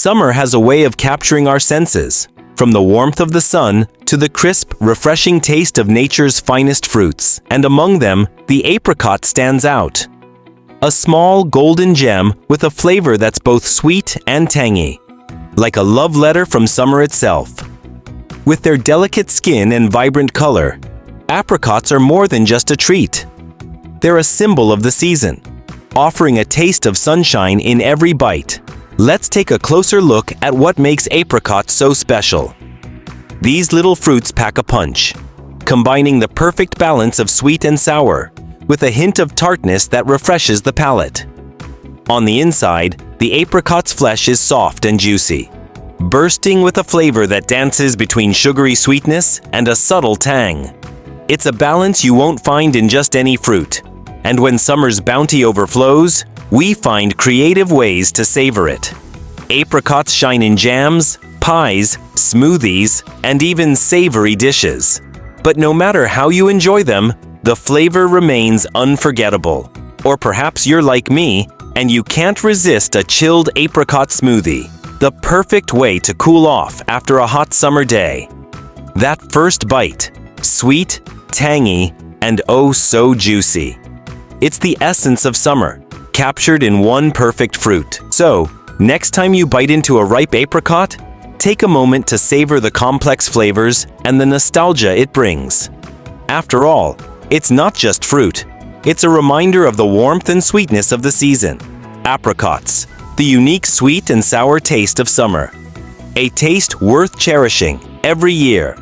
Summer has a way of capturing our senses, from the warmth of the sun to the crisp, refreshing taste of nature's finest fruits, and among them, the apricot stands out. A small, golden gem with a flavor that's both sweet and tangy, like a love letter from summer itself. With their delicate skin and vibrant color, apricots are more than just a treat. They're a symbol of the season, offering a taste of sunshine in every bite. Let's take a closer look at what makes apricots so special. These little fruits pack a punch, combining the perfect balance of sweet and sour, with a hint of tartness that refreshes the palate. On the inside, the apricot's flesh is soft and juicy, bursting with a flavor that dances between sugary sweetness and a subtle tang. It's a balance you won't find in just any fruit, and when summer's bounty overflows, we find creative ways to savor it. Apricots shine in jams, pies, smoothies, and even savory dishes. But no matter how you enjoy them, the flavor remains unforgettable. Or perhaps you're like me, and you can't resist a chilled apricot smoothie, the perfect way to cool off after a hot summer day. That first bite, sweet, tangy, and oh so juicy. It's the essence of summer, captured in one perfect fruit. So, next time you bite into a ripe apricot, take a moment to savor the complex flavors and the nostalgia it brings. After all, it's not just fruit. It's a reminder of the warmth and sweetness of the season. Apricots, the unique sweet and sour taste of summer. A taste worth cherishing every year.